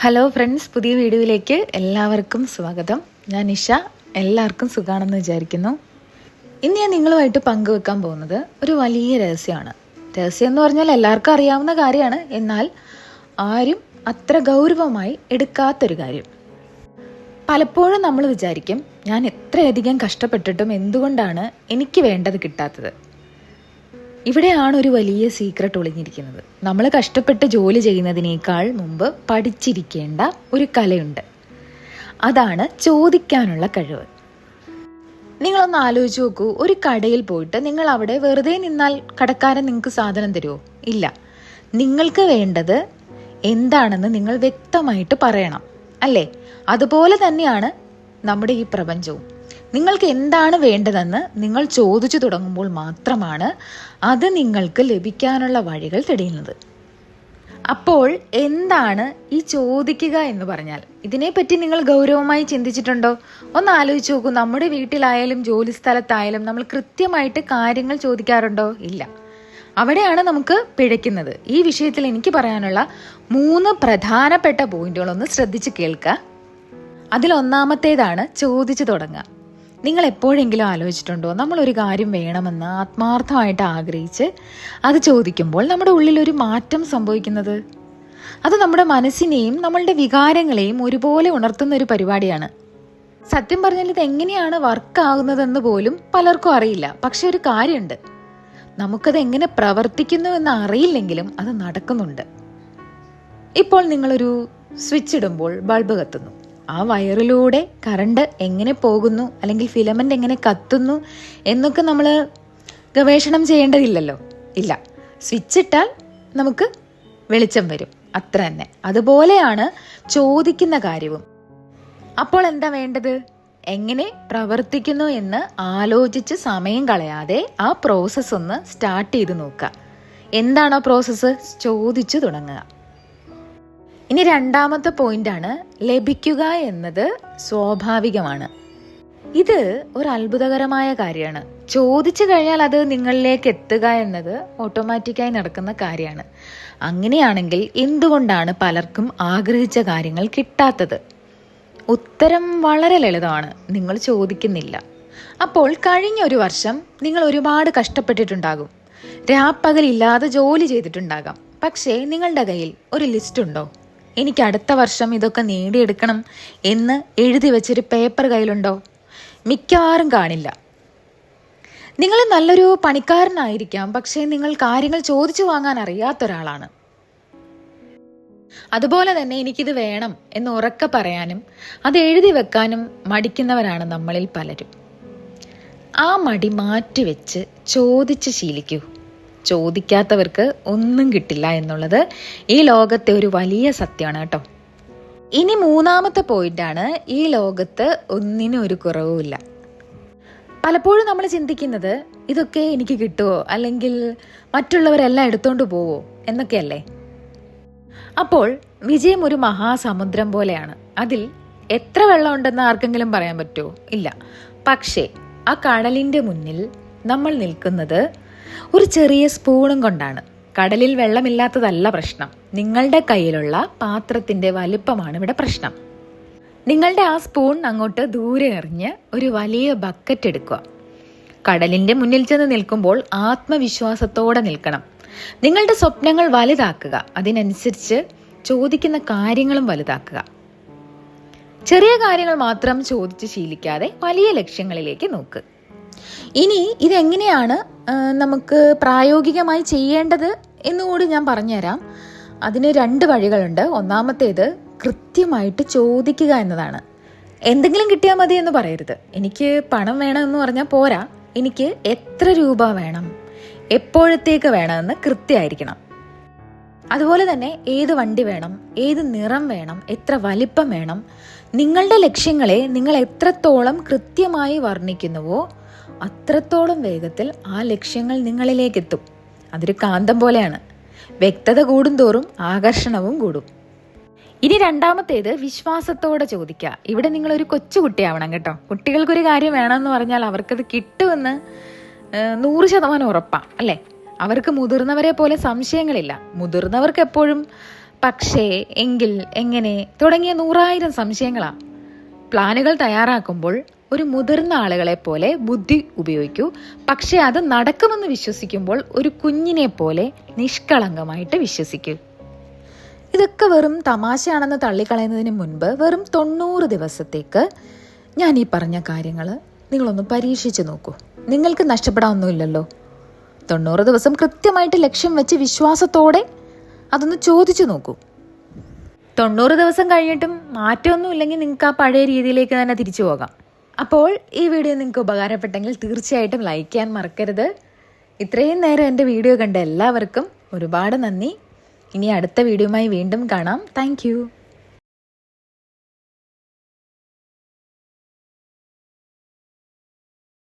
Hello friends, പുതിയ വീഡിയോയിലേക്ക് എല്ലാവർക്കും സ്വാഗതം. ഞാൻ നിഷ. എല്ലാവർക്കും സുഖമാണെന്ന് വിചാരിക്കുന്നു. ഇന്ന് ഞാൻ നിങ്ങളുമായിട്ട് പങ്കുവെക്കാൻ പോകുന്നത് ഒരു വലിയ രഹസ്യമാണ്. രഹസ്യം എന്ന് പറഞ്ഞാൽ എല്ലാവർക്കും അറിയാവുന്ന കാര്യമാണ്, എന്നാൽ ആരും അത്ര ഗൗരവമായി എടുക്കാത്തൊരു കാര്യം. പലപ്പോഴും നമ്മൾ വിചാരിക്കും, ഞാൻ എത്രയധികം കഷ്ടപ്പെട്ടിട്ടും എന്തുകൊണ്ടാണ് എനിക്ക് വേണ്ടത് കിട്ടാത്തത്. ഇവിടെയാണ് ഒരു വലിയ സീക്രട്ട് ഒളിഞ്ഞിരിക്കുന്നത്. നമ്മൾ കഷ്ടപ്പെട്ട് ജോലി ചെയ്യുന്നതിനേക്കാൾ മുമ്പ് പഠിച്ചിരിക്കേണ്ട ഒരു കലയുണ്ട്. അതാണ് ചോദിക്കാനുള്ള കഴിവ്. നിങ്ങളൊന്ന് ആലോചിച്ച് നോക്കൂ, ഒരു കടയിൽ പോയിട്ട് നിങ്ങൾ അവിടെ വെറുതെ നിന്നാൽ കടക്കാരൻ നിങ്ങൾക്ക് സാധനം തരുമോ? ഇല്ല. നിങ്ങൾക്ക് വേണ്ടത് എന്താണെന്ന് നിങ്ങൾ വ്യക്തമായിട്ട് പറയണം, അല്ലേ? അതുപോലെ തന്നെയാണ് നമ്മുടെ ഈ പ്രപഞ്ചവും. നിങ്ങൾക്ക് എന്താണ് വേണ്ടതെന്ന് നിങ്ങൾ ചോദിച്ചു തുടങ്ങുമ്പോൾ മാത്രമാണ് അത് നിങ്ങൾക്ക് ലഭിക്കാനുള്ള വഴികൾ തെളിയുന്നത്. അപ്പോൾ എന്താണ് ഈ ചോദിക്കുക എന്ന് പറഞ്ഞാൽ? ഇതിനെപ്പറ്റി നിങ്ങൾ ഗൗരവമായി ചിന്തിച്ചിട്ടുണ്ടോ? ഒന്ന് ആലോചിച്ച് നോക്കൂ. നമ്മുടെ വീട്ടിലായാലും ജോലി സ്ഥലത്തായാലും നമ്മൾ കൃത്യമായിട്ട് കാര്യങ്ങൾ ചോദിക്കാറുണ്ടോ? ഇല്ല. അവിടെയാണ് നമുക്ക് പിഴയ്ക്കുന്നത്. ഈ വിഷയത്തിൽ എനിക്ക് പറയാനുള്ള 3 പ്രധാനപ്പെട്ട പോയിന്റുകളൊന്ന് ശ്രദ്ധിച്ച് കേൾക്കുക. അതിലൊന്നാമത്തേതാണ് ചോദിച്ചു തുടങ്ങുക. നിങ്ങൾ എപ്പോഴെങ്കിലും ആലോചിച്ചിട്ടുണ്ടോ, നമ്മളൊരു കാര്യം വേണമെന്ന് ആത്മാർത്ഥമായിട്ട് ആഗ്രഹിച്ച് അത് ചോദിക്കുമ്പോൾ നമ്മുടെ ഉള്ളിലൊരു മാറ്റം സംഭവിക്കുന്നത്? അത് നമ്മുടെ മനസ്സിനെയും നമ്മളുടെ വികാരങ്ങളെയും ഒരുപോലെ ഉണർത്തുന്ന ഒരു പരിപാടിയാണ്. സത്യം പറഞ്ഞാൽ ഇത് എങ്ങനെയാണ് വർക്കാകുന്നതെന്ന് പോലും പലർക്കും അറിയില്ല. പക്ഷെ ഒരു കാര്യമുണ്ട്, നമുക്കത് എങ്ങനെ പ്രവർത്തിക്കുന്നു എന്ന് അറിയില്ലെങ്കിലും അത് നടക്കുന്നുണ്ട്. ഇപ്പോൾ നിങ്ങളൊരു സ്വിച്ച് ഇടുമ്പോൾ ബൾബ് കത്തുന്നു. ആ വയറിലൂടെ കറണ്ട് എങ്ങനെ പോകുന്നു, അല്ലെങ്കിൽ ഫിലമെന്റ് എങ്ങനെ കത്തുന്നു എന്നൊക്കെ നമ്മൾ ഗവേഷണം ചെയ്യേണ്ടതില്ലല്ലോ. ഇല്ല, സ്വിച്ച് ഇട്ടാൽ നമുക്ക് വെളിച്ചം വരും, അത്ര തന്നെ. അതുപോലെയാണ് ചോദിക്കുന്ന കാര്യവും. അപ്പോൾ എന്താ വേണ്ടത്? എങ്ങനെ പ്രവർത്തിക്കുന്നു എന്ന് ആലോചിച്ച് സമയം കളയാതെ ആ പ്രോസസ്സ് ഒന്ന് സ്റ്റാർട്ട് ചെയ്ത് നോക്കുക. എന്താണോ പ്രോസസ്സ്? ചോദിച്ചു തുടങ്ങുക. ഇനി രണ്ടാമത്തെ പോയിന്റാണ്, ലഭിക്കുക എന്നത് സ്വാഭാവികമാണ്. ഇത് ഒരു അത്ഭുതകരമായ കാര്യമാണ്. ചോദിച്ചു കഴിഞ്ഞാൽ അത് നിങ്ങളിലേക്ക് എത്തുക എന്നത് ഓട്ടോമാറ്റിക്കായി നടക്കുന്ന കാര്യമാണ്. അങ്ങനെയാണെങ്കിൽ എന്തുകൊണ്ടാണ് പലർക്കും ആഗ്രഹിച്ച കാര്യങ്ങൾ കിട്ടാത്തത്? ഉത്തരം വളരെ ലളിതമാണ്, നിങ്ങൾ ചോദിക്കുന്നില്ല. അപ്പോൾ കഴിഞ്ഞ ഒരു വർഷം നിങ്ങൾ ഒരുപാട് കഷ്ടപ്പെട്ടിട്ടുണ്ടാകും, രാപ്പകലില്ലാതെ ജോലി ചെയ്തിട്ടുണ്ടാകാം. പക്ഷേ നിങ്ങളുടെ കയ്യിൽ ഒരു ലിസ്റ്റ് ഉണ്ടോ? എനിക്ക് അടുത്ത വർഷം ഇതൊക്കെ നേടിയെടുക്കണം എന്ന് എഴുതി വെച്ചൊരു പേപ്പർ കയ്യിലുണ്ടോ? മിക്കവാറും കാണില്ല. നിങ്ങൾ നല്ലൊരു പണിക്കാരനായിരിക്കാം, പക്ഷേ നിങ്ങൾ കാര്യങ്ങൾ ചോദിച്ചു വാങ്ങാൻ അറിയാത്ത ഒരാളാണ്. അതുപോലെ തന്നെ എനിക്കിത് വേണം എന്ന് ഉറക്കെ പറയാനും അത് എഴുതി വെക്കാനും മടിക്കുന്നവരാണ് നമ്മളിൽ പലരും. ആ മടി മാറ്റിവെച്ച് ചോദിച്ച് ശീലിക്കൂ. ചോദിക്കാത്തവർക്ക് ഒന്നും കിട്ടില്ല എന്നുള്ളത് ഈ ലോകത്തെ ഒരു വലിയ സത്യമാണ് കേട്ടോ. ഇനി മൂന്നാമത്തെ പോയിന്റാണ്, ഈ ലോകത്ത് ഒന്നിനും ഒരു കുറവുമില്ല. പലപ്പോഴും നമ്മൾ ചിന്തിക്കുന്നത് ഇതൊക്കെ എനിക്ക് കിട്ടുമോ, അല്ലെങ്കിൽ മറ്റുള്ളവരെല്ലാം എടുത്തോണ്ട് പോവോ എന്നൊക്കെയല്ലേ. അപ്പോൾ വിജയം ഒരു മഹാസമുദ്രം പോലെയാണ്. അതിൽ എത്ര വെള്ളം ഉണ്ടെന്ന് ആർക്കെങ്കിലും പറയാൻ പറ്റുമോ? ഇല്ല. പക്ഷേ ആ കടലിന്റെ മുന്നിൽ നമ്മൾ നിൽക്കുന്നത് ഒരു ചെറിയ സ്പൂണും കൊണ്ടാണ്. കടലിൽ വെള്ളമില്ലാത്തതല്ല പ്രശ്നം, നിങ്ങളുടെ കയ്യിലുള്ള പാത്രത്തിന്റെ വലിപ്പമാണ് ഇവിടെ പ്രശ്നം. നിങ്ങളുടെ ആ സ്പൂൺ അങ്ങോട്ട് ദൂരെ എറിഞ്ഞ് ഒരു വലിയ ബക്കറ്റ് എടുക്കുക. കടലിന്റെ മുന്നിൽ ചെന്ന് നിൽക്കുമ്പോൾ ആത്മവിശ്വാസത്തോടെ നിൽക്കണം. നിങ്ങളുടെ സ്വപ്നങ്ങൾ വലുതാക്കുക, അതിനനുസരിച്ച് ചോദിക്കുന്ന കാര്യങ്ങളും വലുതാക്കുക. ചെറിയ കാര്യങ്ങൾ മാത്രം ചോദിച്ച് ശീലിക്കാതെ വലിയ ലക്ഷ്യങ്ങളിലേക്ക് നോക്ക്. ഇനി ഇതെങ്ങനെയാണ് നമുക്ക് പ്രായോഗികമായി ചെയ്യേണ്ടത് എന്നുകൂടി ഞാൻ പറഞ്ഞുതരാം. അതിന് 2 വഴികളുണ്ട്. ഒന്നാമത്തേത് കൃത്യമായിട്ട് ചോദിക്കുക എന്നതാണ്. എന്തെങ്കിലും കിട്ടിയാൽ മതി എന്ന് പറയരുത്. എനിക്ക് പണം വേണമെന്ന് പറഞ്ഞാൽ പോരാ, എനിക്ക് എത്ര രൂപ വേണം, എപ്പോഴത്തേക്ക് വേണമെന്ന് കൃത്യമായിരിക്കണം. അതുപോലെ തന്നെ ഏത് വണ്ടി വേണം, ഏത് നിറം വേണം, എത്ര വലിപ്പം വേണം. നിങ്ങളുടെ ലക്ഷ്യങ്ങളെ നിങ്ങൾ എത്രത്തോളം കൃത്യമായി വർണ്ണിക്കുന്നുവോ അത്രത്തോളം വേഗത്തിൽ ആ ലക്ഷ്യങ്ങൾ നിങ്ങളിലേക്ക് എത്തും. അതൊരു കാന്തം പോലെയാണ്. വ്യക്തത കൂടുന്തോറും ആകർഷണവും കൂടും. ഇനി രണ്ടാമത്തേത് വിശ്വാസത്തോടെ ചോദിക്കുക. ഇവിടെ നിങ്ങളൊരു കൊച്ചുകുട്ടിയാവണം കേട്ടോ. കുട്ടികൾക്കൊരു കാര്യം വേണമെന്ന് പറഞ്ഞാൽ അവർക്കത് കിട്ടുമെന്ന് 100% ഉറപ്പാണ്, അല്ലേ? അവർക്ക് മുതിർന്നവരെ പോലെ സംശയങ്ങളില്ല. മുതിർന്നവർക്ക് എപ്പോഴും പക്ഷേ, എങ്കിൽ, എങ്ങനെ തുടങ്ങിയ 100,000 സംശയങ്ങളാ. പ്ലാനുകൾ തയ്യാറാക്കുമ്പോൾ ഒരു മുതിർന്ന ആളുകളെ പോലെ ബുദ്ധി ഉപയോഗിക്കൂ. പക്ഷെ അത് നടക്കുമെന്ന് വിശ്വസിക്കുമ്പോൾ ഒരു കുഞ്ഞിനെ പോലെ നിഷ്കളങ്കമായിട്ട് വിശ്വസിക്കൂ. ഇതൊക്കെ വെറും തമാശയാണെന്ന് തള്ളിക്കളയുന്നതിന് മുൻപ് വെറും 90 ദിവസത്തേക്ക് ഞാൻ ഈ പറഞ്ഞ കാര്യങ്ങൾ നിങ്ങളൊന്ന് പരീക്ഷിച്ച് നോക്കൂ. നിങ്ങൾക്ക് നഷ്ടപ്പെടാനൊന്നുമില്ലല്ലോ. 90 ദിവസം കൃത്യമായിട്ട് ലക്ഷ്യം വെച്ച് വിശ്വാസത്തോടെ അതൊന്ന് ചോദിച്ചു നോക്കൂ. 90 ദിവസം കഴിഞ്ഞിട്ടും മാറ്റമൊന്നും ഇല്ലെങ്കിൽ നിങ്ങൾക്ക് ആ പഴയ രീതിയിലേക്ക് തന്നെ തിരിച്ചു പോകാം. അപ്പോൾ ഈ വീഡിയോ നിങ്ങൾക്ക് ഉപകാരപ്പെട്ടെങ്കിൽ തീർച്ചയായിട്ടും ലൈക്ക് ചെയ്യാൻ മറക്കരുത്. ഇത്രയും നേരം എൻ്റെ വീഡിയോ കണ്ട എല്ലാവർക്കും ഒരുപാട് നന്ദി. ഇനി അടുത്ത വീഡിയോയുമായി വീണ്ടും കാണാം. താങ്ക്